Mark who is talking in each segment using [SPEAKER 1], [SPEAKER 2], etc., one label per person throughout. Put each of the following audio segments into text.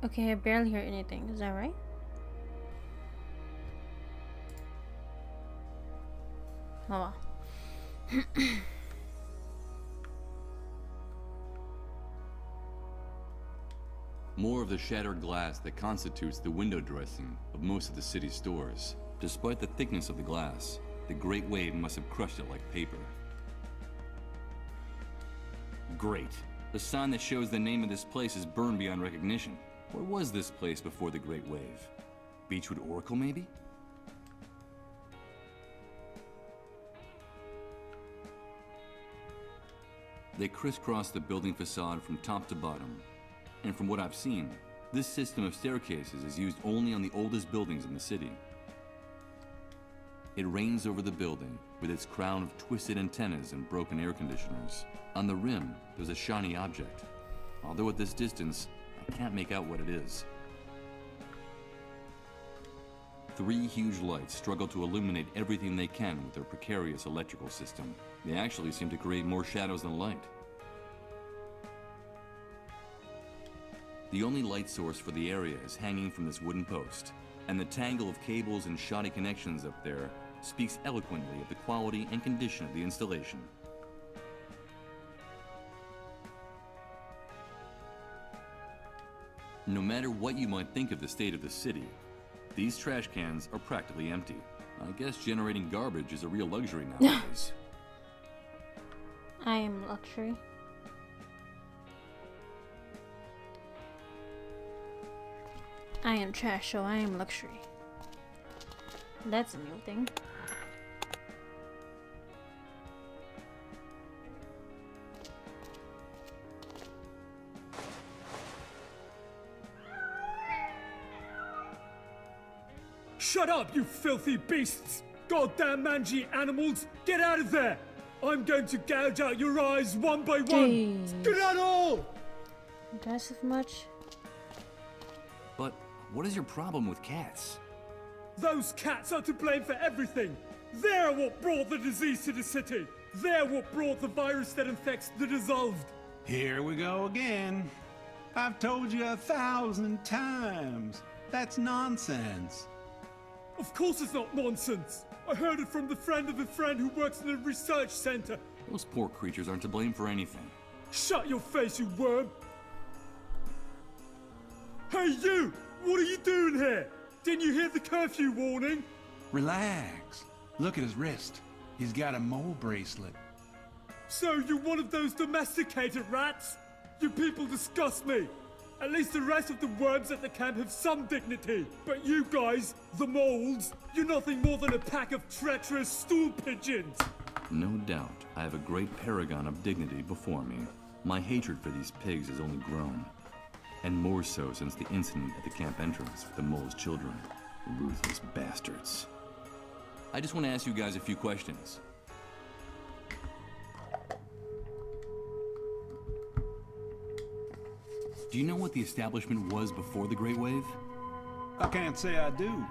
[SPEAKER 1] Okay, I barely hear anything. Is that right? Oh well.
[SPEAKER 2] More of the shattered glass that constitutes the window dressing of most of the city's stores. Despite the thickness of the glass, the Great Wave must have crushed it like paper. Great. The sign that shows the name of this place is burned beyond recognition. Where was this place before the Great Wave? Beechwood Oracle, maybe? They crisscross the building facade from top to bottom. And from what I've seen, this system of staircases is used only on the oldest buildings in the city. It reigns over the building with its crown of twisted antennas and broken air conditioners. On the rim, there's a shiny object. Although at this distance, I can't make out what it is. 3 huge lights struggle to illuminate everything they can with their precarious electrical system. They actually seem to create more shadows than light. The only light source for the area is hanging from this wooden post, and the tangle of cables and shoddy connections up there speaks eloquently of the quality and condition of the installation. No matter what you might think of the state of the city, these trash cans are practically empty. I guess generating garbage is a real luxury nowadays.
[SPEAKER 1] I am luxury. I am trash, so I am luxury. That's a new thing.
[SPEAKER 3] Shut up, you filthy beasts! Goddamn mangy animals! Get out of there! I'm going to gouge out your eyes one by one!
[SPEAKER 1] Jeez.
[SPEAKER 3] Get out all!
[SPEAKER 1] Aggressive much?
[SPEAKER 2] But what is your problem with cats?
[SPEAKER 3] Those cats are to blame for everything! They're what brought the disease to the city! They're what brought the virus that infects the dissolved!
[SPEAKER 4] Here we go again. I've told you 1,000 times. That's nonsense.
[SPEAKER 3] Of course it's not nonsense! I heard it from the friend of a friend who works in a research center!
[SPEAKER 2] Those poor creatures aren't to blame for anything.
[SPEAKER 3] Shut your face, you worm! Hey you! What are you doing here? Didn't you hear the curfew warning?
[SPEAKER 4] Relax. Look at his wrist. He's got a mole bracelet.
[SPEAKER 3] So you're one of those domesticated rats? You people disgust me! At least the rest of the worms at the camp have some dignity. But you guys, the moles, you're nothing more than a pack of treacherous stool pigeons!
[SPEAKER 2] No doubt, I have a great paragon of dignity before me. My hatred for these pigs has only grown. And more so since the incident at the camp entrance with the mole's children. Ruthless bastards. I just want to ask you guys a few questions. Do you know what the establishment was before the Great Wave?
[SPEAKER 4] I can't say I do.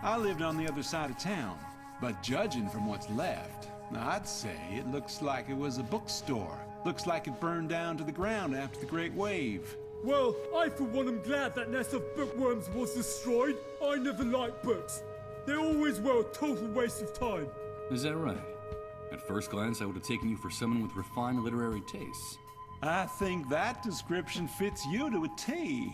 [SPEAKER 4] I lived on the other side of town. But judging from what's left, I'd say it looks like it was a bookstore. Looks like it burned down to the ground after the Great Wave.
[SPEAKER 3] Well, I for one am glad that nest of bookworms was destroyed. I never liked books. They always were a total waste of time.
[SPEAKER 2] Is that right? At first glance, I would have taken you for someone with refined literary tastes.
[SPEAKER 4] I think that description fits you to a T.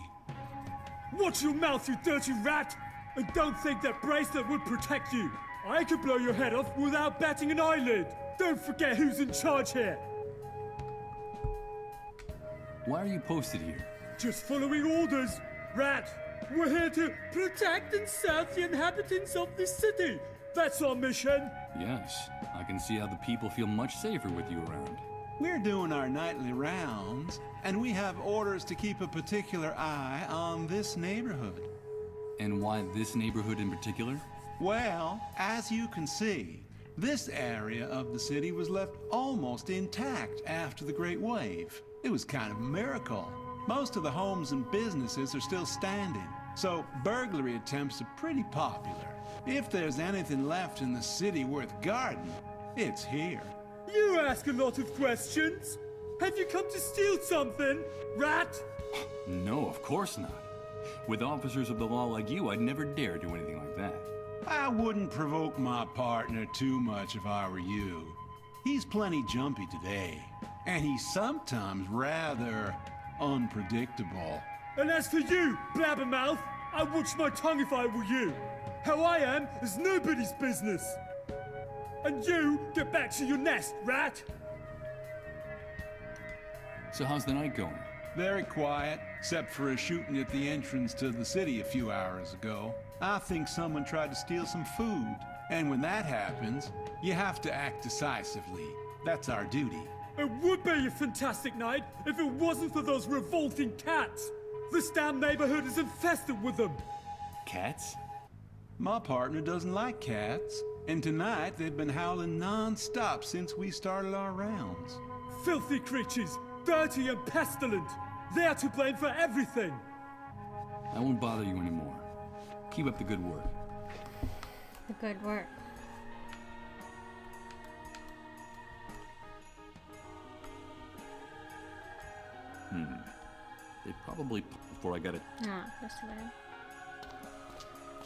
[SPEAKER 3] Watch your mouth, you dirty rat! And don't think that bracelet would protect you. I could blow your head off without batting an eyelid. Don't forget who's in charge here.
[SPEAKER 2] Why are you posted here?
[SPEAKER 3] Just following orders. Rat, we're here to protect and serve the inhabitants of this city. That's our mission.
[SPEAKER 2] Yes, I can see how the people feel much safer with you around.
[SPEAKER 4] We're doing our nightly rounds, and we have orders to keep a particular eye on this neighborhood.
[SPEAKER 2] And why this neighborhood in particular?
[SPEAKER 4] Well, as you can see, this area of the city was left almost intact after the Great Wave. It was kind of a miracle. Most of the homes and businesses are still standing, so burglary attempts are pretty popular. If there's anything left in the city worth guarding, it's here.
[SPEAKER 3] You ask a lot of questions. Have you come to steal something, rat?
[SPEAKER 2] No, of course not. With officers of the law like you, I'd never dare do anything like that.
[SPEAKER 4] I wouldn't provoke my partner too much if I were you. He's plenty jumpy today, and he's sometimes rather unpredictable.
[SPEAKER 3] And as for you, blabbermouth, I watch my tongue if I were you. How I am is nobody's business. And you, get back to your nest, rat!
[SPEAKER 2] So how's the night going?
[SPEAKER 4] Very quiet, except for a shooting at the entrance to the city a few hours ago. I think someone tried to steal some food. And when that happens, you have to act decisively. That's our duty.
[SPEAKER 3] It would be a fantastic night if it wasn't for those revolting cats. This damn neighborhood is infested with them.
[SPEAKER 2] Cats?
[SPEAKER 4] My partner doesn't like cats, and tonight they've been howling non-stop since we started our rounds.
[SPEAKER 3] Filthy creatures, dirty and pestilent. They're to blame for everything.
[SPEAKER 2] I won't bother you anymore. Keep up the good work.
[SPEAKER 1] The good work.
[SPEAKER 2] They probably before I got it.
[SPEAKER 1] No, that's too bad.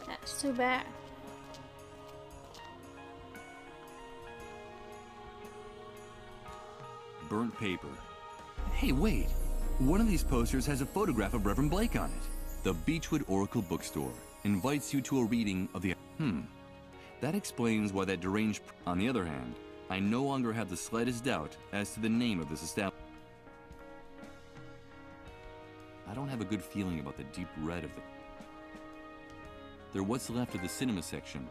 [SPEAKER 1] That's too bad.
[SPEAKER 2] Burnt paper. Hey, wait! One of these posters has a photograph of Reverend Blake on it. The Beechwood Oracle Bookstore invites you to a reading of the... That explains why that deranged... On the other hand, I no longer have the slightest doubt as to the name of this establishment. I don't have a good feeling about the deep red of the... They're what's left of the cinema section.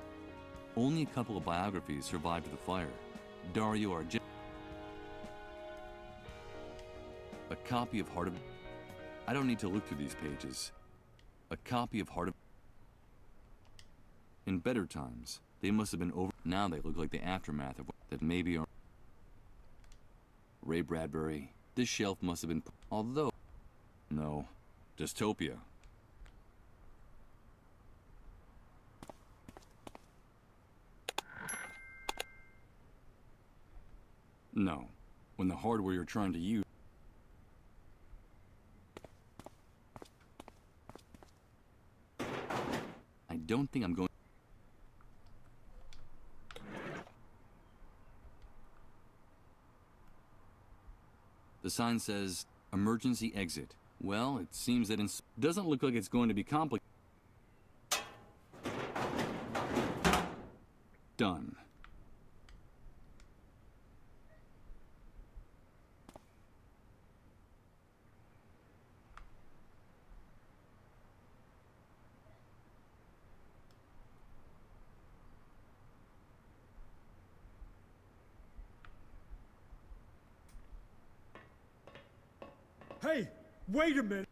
[SPEAKER 2] Only a couple of biographies survived the fire. Dario Argento. A copy of Heart of... I don't need to look through these pages. A copy of Heart of... In better times, they must have been over... Now they look like the aftermath of that maybe are... Ray Bradbury. This shelf must have been... Although... No. Dystopia. No. When the hardware you're trying to use... I don't think I'm going... The sign says, emergency exit. Well, it seems that doesn't look like it's going to be complicated. Done.
[SPEAKER 3] Hey, wait a minute.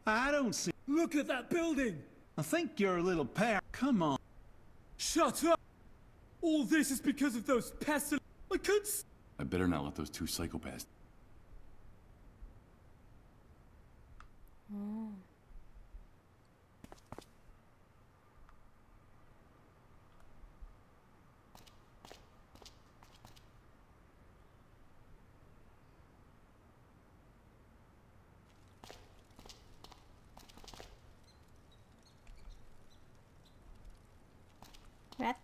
[SPEAKER 4] I don't see...
[SPEAKER 3] Look at that building.
[SPEAKER 4] I think you're a little Come on.
[SPEAKER 3] Shut up. All this is because of those pestilent... I could...
[SPEAKER 2] I better not let those two psychopaths...
[SPEAKER 1] Rat.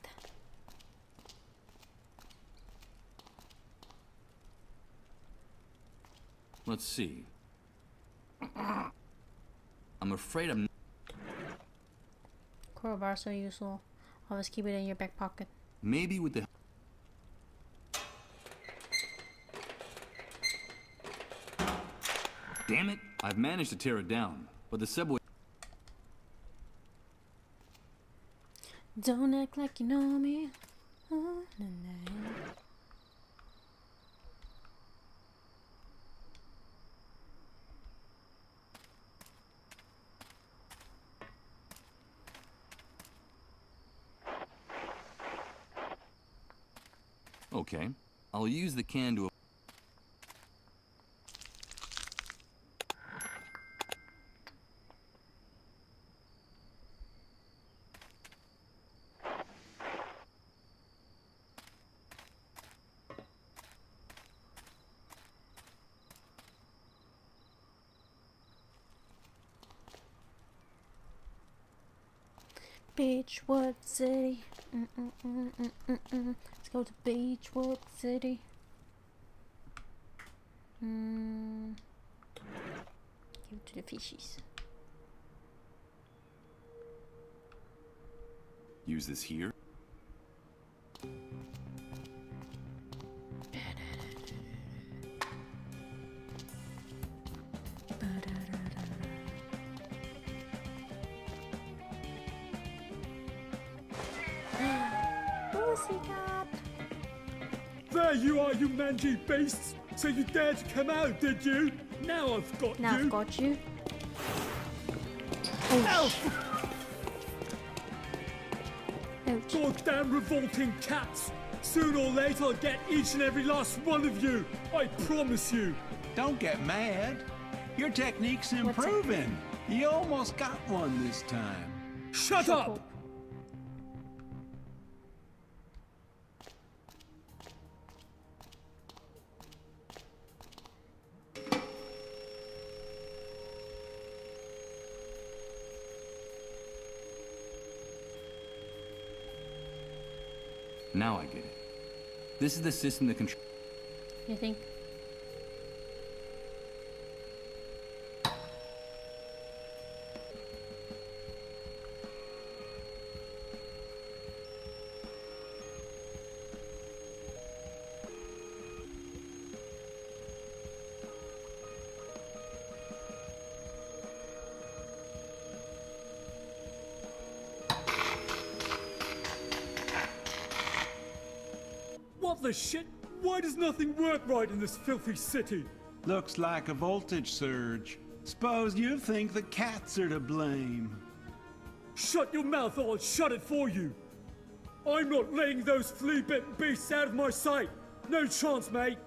[SPEAKER 2] Let's see. I'm afraid I'm...
[SPEAKER 1] Crowbar so useful. Always keep it in your back pocket.
[SPEAKER 2] Maybe with the... Damn it! I've managed to tear it down, but the subway...
[SPEAKER 1] Don't act like you know me. Oh, na, na.
[SPEAKER 2] Okay, I'll use the can to...
[SPEAKER 1] Beechwood City. Let's go to Beechwood City. Give it to the fishies.
[SPEAKER 2] Use this here.
[SPEAKER 1] Pussycat.
[SPEAKER 3] There you are, you mangy beasts! So you dared to come out, did you? Now I've got
[SPEAKER 1] Now
[SPEAKER 3] you!
[SPEAKER 1] I've got you.
[SPEAKER 3] Ouch!
[SPEAKER 1] Ouch.
[SPEAKER 3] Goddamn revolting cats! Sooner or later I'll get each and every last one of you! I promise you!
[SPEAKER 4] Don't get mad. Your technique's
[SPEAKER 1] What's that?
[SPEAKER 4] improving. You almost got one this time.
[SPEAKER 3] Shut up!
[SPEAKER 2] Now I get it. This is the system that controls.
[SPEAKER 1] You think?
[SPEAKER 3] What the shit? Why does nothing work right in this filthy city?
[SPEAKER 4] Looks like a voltage surge. Suppose you think the cats are to blame.
[SPEAKER 3] Shut your mouth or I'll shut it for you! I'm not letting those flea-bitten beasts out of my sight! No chance, mate!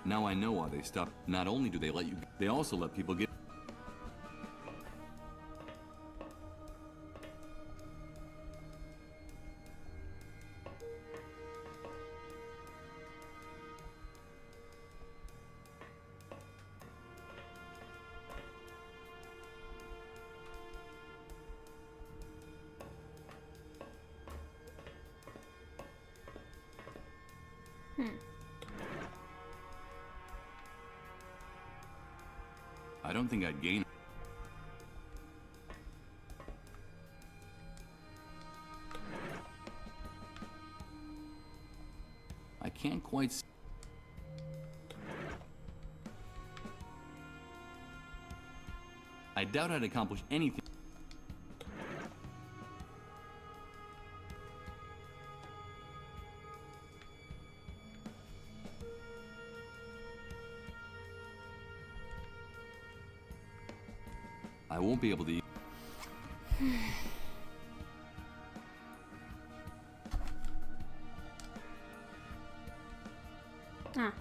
[SPEAKER 2] Now I know why they stopped. Not only do they let you, they also let people get. I don't think I'd gain. I can't quite. I doubt I'd accomplish anything. I won't be able to.
[SPEAKER 1] Ah.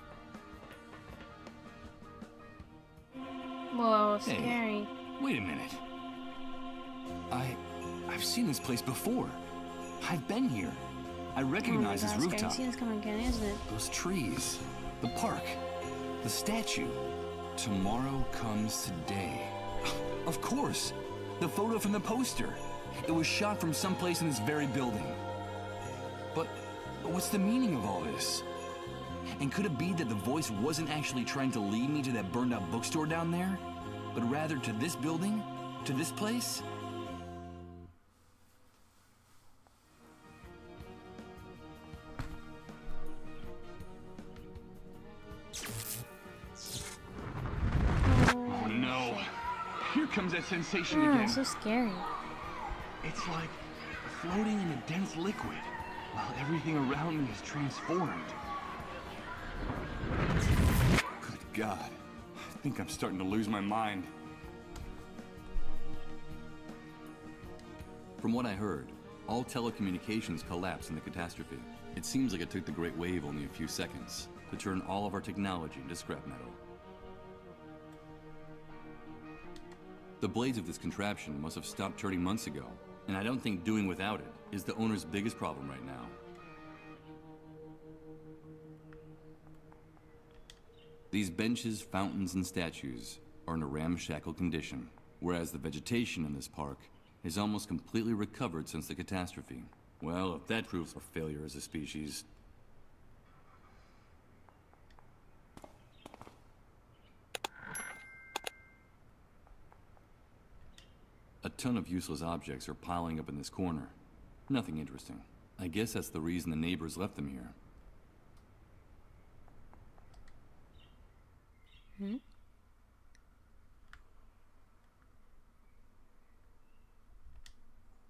[SPEAKER 1] Whoa,
[SPEAKER 2] Hey.
[SPEAKER 1] scary.
[SPEAKER 2] Wait a minute. I've seen this place before. I've been here. I
[SPEAKER 1] Oh my
[SPEAKER 2] recognize
[SPEAKER 1] god,
[SPEAKER 2] this
[SPEAKER 1] scary
[SPEAKER 2] rooftop.
[SPEAKER 1] scene's coming again, isn't it?
[SPEAKER 2] Those trees, the park, the statue. Tomorrow comes today. Of course, the photo from the poster. It was shot from someplace in this very building. But what's the meaning of all this? And could it be that the voice wasn't actually trying to lead me to that burned out bookstore down there, but rather to this building, to this place? Oh no! Here comes that sensation
[SPEAKER 1] Oh,
[SPEAKER 2] again.
[SPEAKER 1] so scary.
[SPEAKER 2] It's like floating in a dense liquid. while everything around me is transformed. Good God. I think I'm starting to lose my mind. From what I heard, all telecommunications collapsed in the catastrophe. It seems like it took the Great Wave only a few seconds to turn all of our technology into scrap metal. The blades of this contraption must have stopped turning months ago, and I don't think doing without it is the owner's biggest problem right now. These benches, fountains, and statues are in a ramshackle condition, whereas the vegetation in this park is almost completely recovered since the catastrophe. Well, if that proves our failure as a species... A ton of useless objects are piling up in this corner. Nothing interesting. I guess that's the reason the neighbors left them here.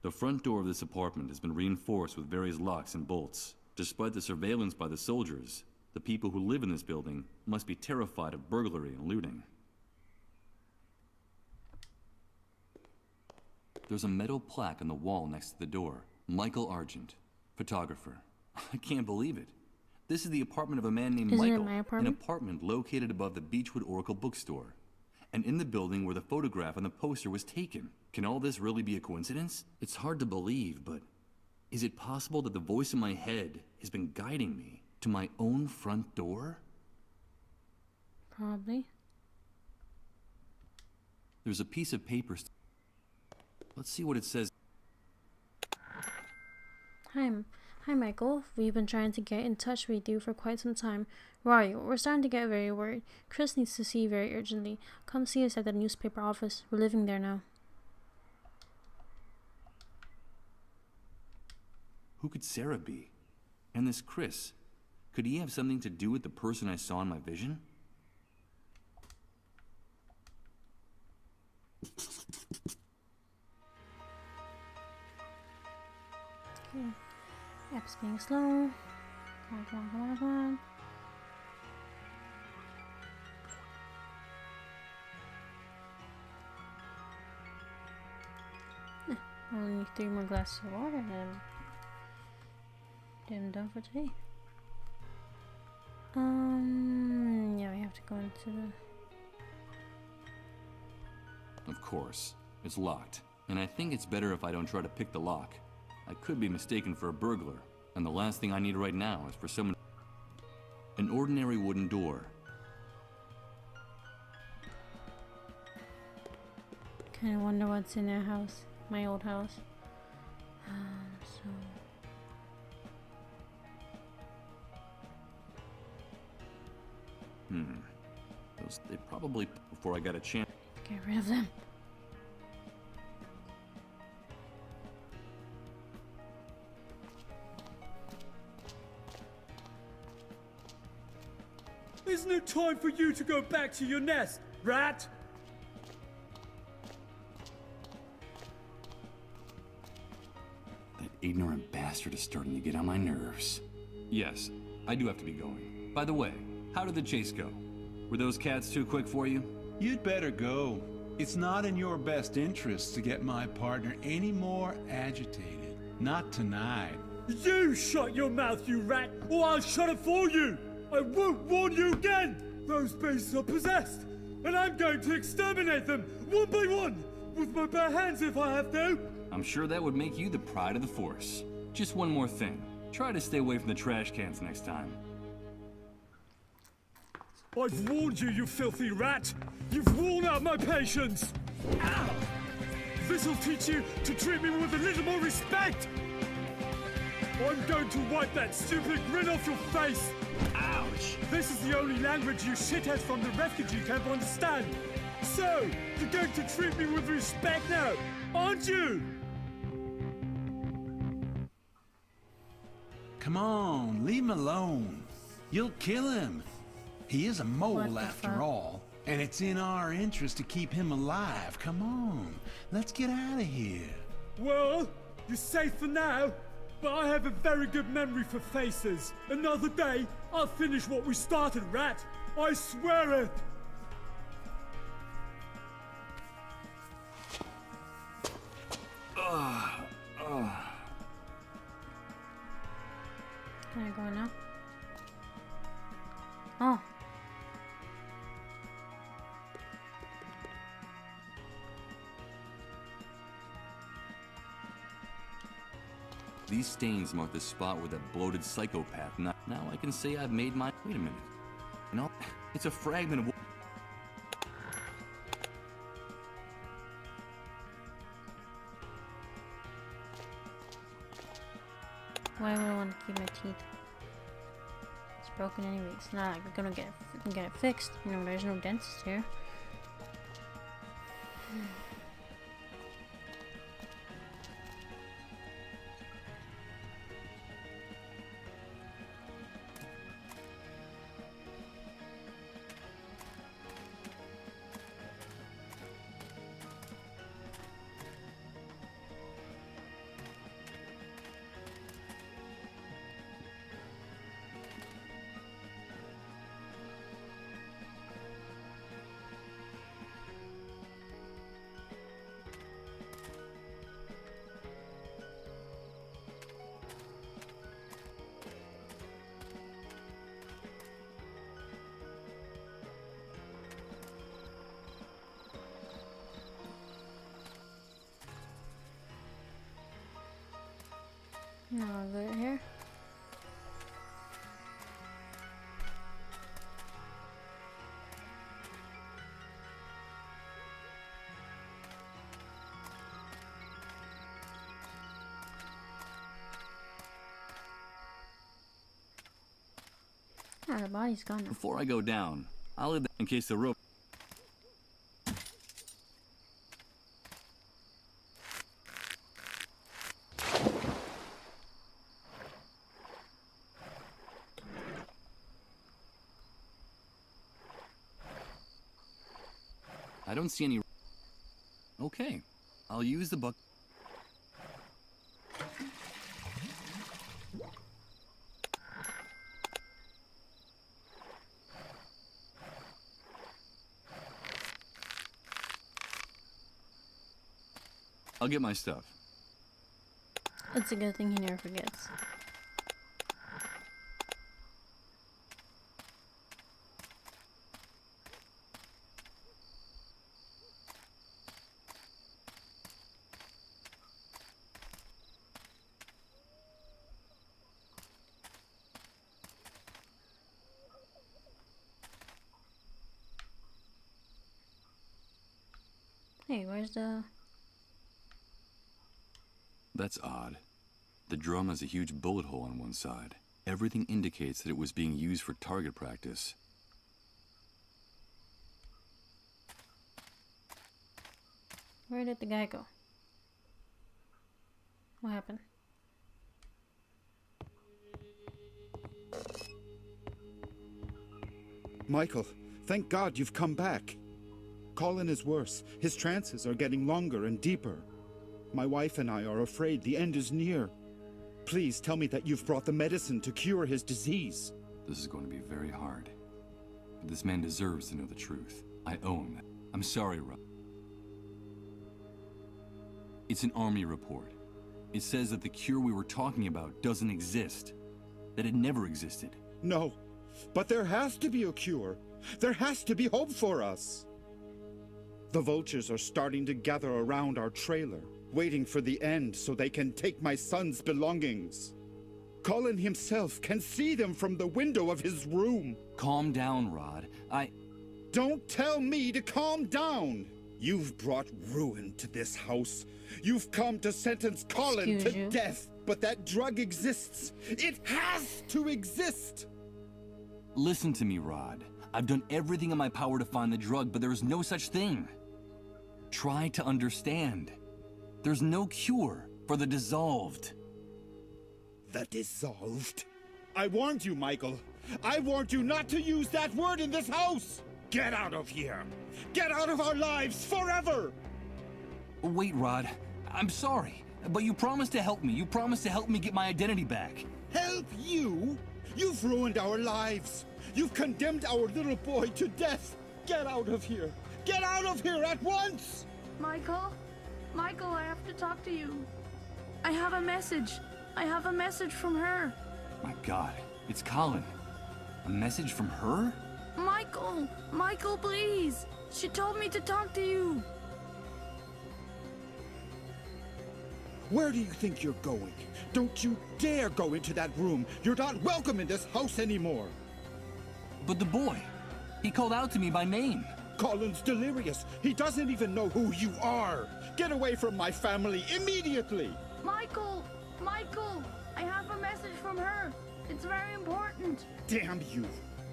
[SPEAKER 2] The front door of this apartment has been reinforced with various locks and bolts. Despite the surveillance by the soldiers, the people who live in this building must be terrified of burglary and looting. There's a metal plaque on the wall next to the door. Michael Argent, photographer. I can't believe it. This is the apartment of a man named
[SPEAKER 1] Isn't it
[SPEAKER 2] Michael.
[SPEAKER 1] my
[SPEAKER 2] An
[SPEAKER 1] apartment?
[SPEAKER 2] apartment located above the Beechwood Oracle bookstore. And in the building where the photograph on the poster was taken. Can all this really be a coincidence? It's hard to believe, but is it possible that the voice in my head has been guiding me to my own front door?
[SPEAKER 1] Probably.
[SPEAKER 2] There's a piece of paper. Let's see what it says.
[SPEAKER 1] Hi, Michael. We've been trying to get in touch with you for quite some time. Where are you? We're starting to get very worried. Chris needs to see you very urgently. Come see us at the newspaper office. We're living there now.
[SPEAKER 2] Who could Sarah be? And this Chris, could he have something to do with the person I saw in my vision?
[SPEAKER 1] Okay. App's being slow. Come on. Only 3 more glasses of water and then I'm done for today. Yeah, we have to go into the...
[SPEAKER 2] Of course. It's locked. And I think it's better if I don't try to pick the lock. I could be mistaken for a burglar. And the last thing I need right now is for someone... An ordinary wooden door.
[SPEAKER 1] Kinda wonder what's in their house. My old house.
[SPEAKER 2] They probably... Before I got a chance...
[SPEAKER 1] Get rid of them.
[SPEAKER 3] Isn't it time for you to go back to your nest, rat?
[SPEAKER 2] That ignorant bastard is starting to get on my nerves. Yes, I do have to be going. By the way, how did the chase go? Were those cats too quick for you?
[SPEAKER 4] You'd better go. It's not in your best interest to get my partner any more agitated. Not tonight.
[SPEAKER 3] You shut your mouth, you rat, or I'll shut it for you! I won't warn you again! Those beasts are possessed, and I'm going to exterminate them, one by one, with my bare hands if I have to!
[SPEAKER 2] I'm sure that would make you the pride of the force. Just one more thing. Try to stay away from the trash cans next time.
[SPEAKER 3] I've warned you, you filthy rat! You've worn out my patience! Ow! This'll teach you to treat me with a little more respect! I'm going to wipe that stupid grin off your face! Ouch! This is the only language you shitheads from the refugee camp understand! So, you're going to treat me with respect now, aren't you?
[SPEAKER 4] Come on, leave him alone. You'll kill him. He is a mole
[SPEAKER 1] What the
[SPEAKER 4] after
[SPEAKER 1] fuck?
[SPEAKER 4] all, and it's in our interest to keep him alive. Come on, let's get out of here.
[SPEAKER 3] Well, you're safe for now. but I have a very good memory for faces. Another day, I'll finish what we started, Rat. I swear it!
[SPEAKER 1] Can I go now? Oh.
[SPEAKER 2] These stains mark the spot where that bloated psychopath. Now I can say I've made my. Wait a minute. No, it's a fragment of.
[SPEAKER 1] Why would I want to keep my teeth? It's broken anyway. It's not like we're gonna get it fixed. You know, there's no dentist here. Now I'll go here. Ah, the body's gone now.
[SPEAKER 2] Before I go down, I'll leave that in case the rope. I don't see any. Okay, I'll use the buck. I'll get my stuff.
[SPEAKER 1] It's a good thing he never forgets. Hey, where's the...
[SPEAKER 2] That's odd. The drum has a huge bullet hole on one side. Everything indicates that it was being used for target practice.
[SPEAKER 1] Where did the guy go? What happened?
[SPEAKER 5] Michael, thank God you've come back. Colin is worse. His trances are getting longer and deeper. My wife and I are afraid the end is near. Please tell me that you've brought the medicine to cure his disease.
[SPEAKER 2] This is going to be very hard. But this man deserves to know the truth. I own that. I'm sorry, Rob. It's an army report. It says that the cure we were talking about doesn't exist. That it never existed.
[SPEAKER 5] No, but there has to be a cure. There has to be hope for us. The vultures are starting to gather around our trailer, waiting for the end so they can take my son's belongings. Colin himself can see them from the window of his room.
[SPEAKER 2] Calm down, Rod.
[SPEAKER 5] Don't tell me to calm down! You've brought ruin to this house. You've come to sentence Colin to death. But that drug exists. It has to exist!
[SPEAKER 2] Listen to me, Rod. I've done everything in my power to find the drug, but there is no such thing. Try to understand. There's no cure for the dissolved.
[SPEAKER 5] The dissolved? I warned you, Michael. I warned you not to use that word in this house! Get out of here! Get out of our lives forever!
[SPEAKER 2] Wait, Rod. I'm sorry.
[SPEAKER 6] But you promised to help me. You promised to help me get my identity back.
[SPEAKER 5] Help you? You've ruined our lives. You've condemned our little boy to death. Get out of here. Get out of here at once!
[SPEAKER 7] Michael? Michael, I have to talk to you. I have a message. I have a message from her.
[SPEAKER 6] My God, it's Colin. A message from her?
[SPEAKER 7] Michael! Michael, please! She told me to talk to you.
[SPEAKER 5] Where do you think you're going? Don't you dare go into that room. You're not welcome in this house anymore.
[SPEAKER 6] But the boy, he called out to me by name.
[SPEAKER 5] Colin's delirious. He doesn't even know who you are. Get away from my family immediately.
[SPEAKER 7] Michael! Michael! I have a message from her. It's very important.
[SPEAKER 5] Damn you.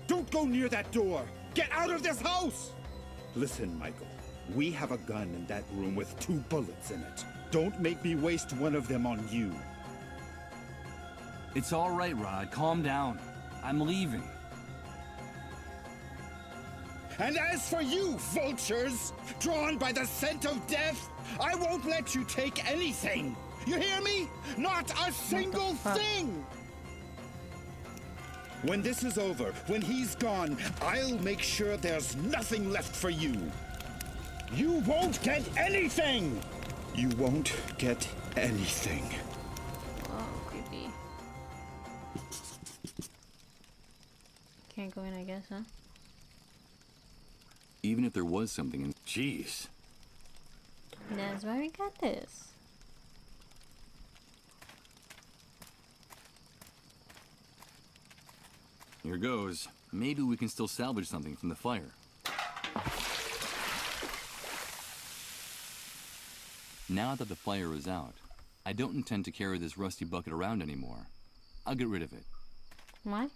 [SPEAKER 5] Don't go near that door. Get out of this house. Listen, Michael. We have a gun in that room with 2 bullets in it. Don't make me waste one of them on you.
[SPEAKER 6] It's all right, Rod. Calm down. I'm leaving.
[SPEAKER 5] And as for you, vultures, drawn by the scent of death, I won't let you take anything. You hear me? Not a single thing! When this is over, when he's gone, I'll make sure there's nothing left for you. You won't get anything! You won't get anything.
[SPEAKER 1] Oh, creepy. Can't go in, I guess, huh?
[SPEAKER 2] Even if there was something in... Jeez.
[SPEAKER 1] That's why we got this.
[SPEAKER 2] Here goes. Maybe we can still salvage something from the fire. Now that the fire is out, I don't intend to carry this rusty bucket around anymore. I'll get rid of it.
[SPEAKER 1] Why?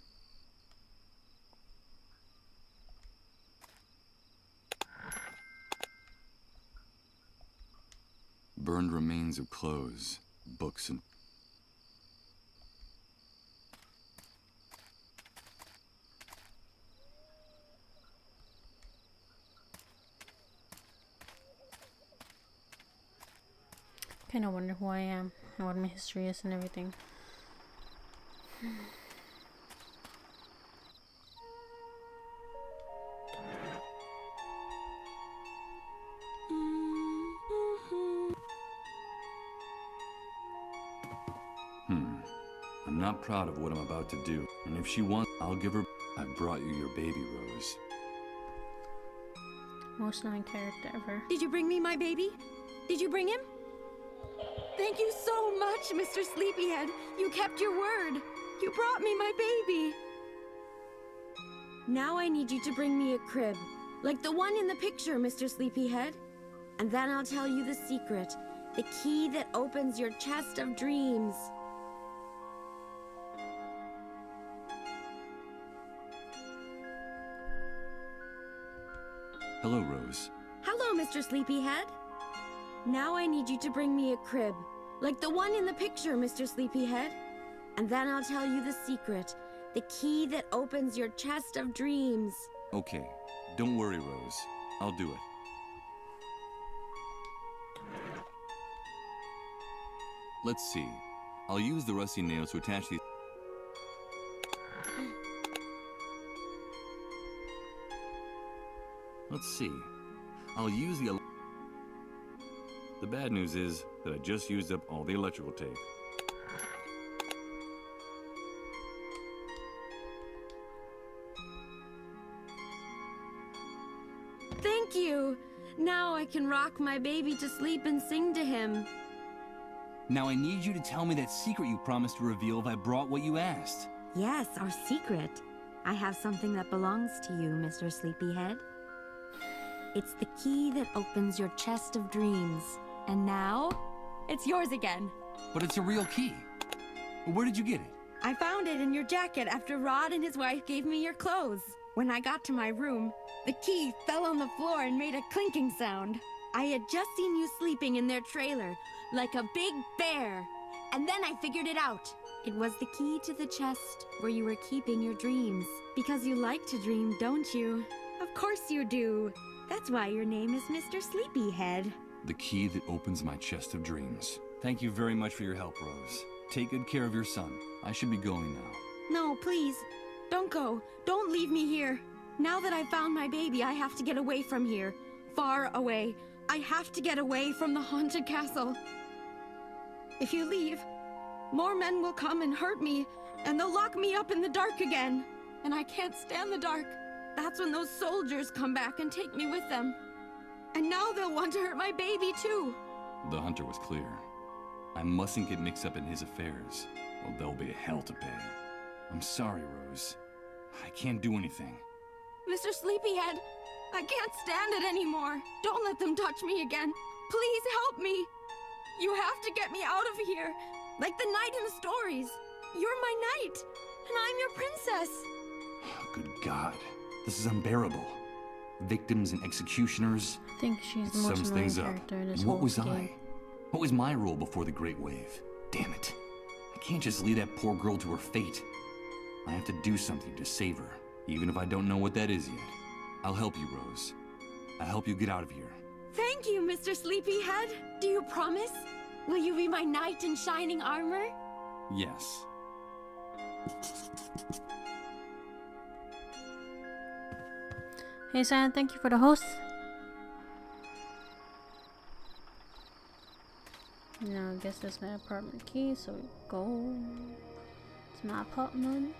[SPEAKER 2] Burned remains of clothes, books, and...
[SPEAKER 1] Kind of wonder who I am and what my history is and everything.
[SPEAKER 2] I'm not proud of what I'm about to do, and if she wants, I'll give her... I brought you your baby, Rose.
[SPEAKER 1] Most annoying character ever.
[SPEAKER 8] Did you bring me my baby? Did you bring him? Thank you so much, Mr. Sleepyhead. You kept your word. You brought me my baby. Now I need you to bring me a crib, like the one in the picture, Mr. Sleepyhead. And then I'll tell you the secret, the key that opens your chest of dreams.
[SPEAKER 2] Hello, Rose.
[SPEAKER 8] Hello, Mr. Sleepyhead. Now I need you to bring me a crib, like the one in the picture, Mr. Sleepyhead. And then I'll tell you the secret, the key that opens your chest of dreams.
[SPEAKER 2] Okay, don't worry, Rose. I'll do it. Let's see. I'll use the rusty nails to attach these... Let's see. I'll use the... The bad news is that I just used up all the electrical tape.
[SPEAKER 8] Thank you! Now I can rock my baby to sleep and sing to him.
[SPEAKER 6] Now I need you to tell me that secret you promised to reveal if I brought what you asked.
[SPEAKER 8] Yes, our secret. I have something that belongs to you, Mr. Sleepyhead. It's the key that opens your chest of dreams. And now, it's yours again.
[SPEAKER 6] But it's a real key. Where did you get it?
[SPEAKER 8] I found it in your jacket after Rod and his wife gave me your clothes. When I got to my room, the key fell on the floor and made a clinking sound. I had just seen you sleeping in their trailer, like a big bear. And then I figured it out. It was the key to the chest where you were keeping your dreams. Because you like to dream, don't you? Of course you do. That's why your name is Mr. Sleepyhead.
[SPEAKER 2] The key that opens my chest of dreams.
[SPEAKER 6] Thank you very much for your help, Rose. Take good care of your son. I should be going now.
[SPEAKER 8] No, please. Don't go. Don't leave me here. Now that I've found my baby, I have to get away from here. Far away. I have to get away from the haunted castle. If you leave, more men will come and hurt me, and they'll lock me up in the dark again. And I can't stand the dark. That's when those soldiers come back and take me with them. And now they'll want to hurt my baby, too.
[SPEAKER 2] The hunter was clear. I mustn't get mixed up in his affairs, or there'll be a hell to pay.
[SPEAKER 6] I'm sorry, Rose. I can't do anything.
[SPEAKER 8] Mr. Sleepyhead, I can't stand it anymore. Don't let them touch me again. Please help me. You have to get me out of here. Like the knight in the stories. You're my knight, and I'm your princess.
[SPEAKER 6] Good God. This is unbearable. Victims and executioners.
[SPEAKER 1] I think she's
[SPEAKER 6] It
[SPEAKER 1] the most
[SPEAKER 6] sums
[SPEAKER 1] annoying
[SPEAKER 6] things up.
[SPEAKER 1] character in this
[SPEAKER 6] And what
[SPEAKER 1] whole
[SPEAKER 6] was
[SPEAKER 1] game.
[SPEAKER 6] I? What was my role before the Great Wave? Damn it. I can't just leave that poor girl to her fate. I have to do something to save her, even if I don't know what that is yet. I'll help you, Rose. I'll help you get out of here.
[SPEAKER 8] Thank you, Mr. Sleepyhead. Do you promise? Will you be my knight in shining armor?
[SPEAKER 2] Yes.
[SPEAKER 1] Hey Sam, thank you for the host. Now I guess that's my apartment key, so we go to my apartment.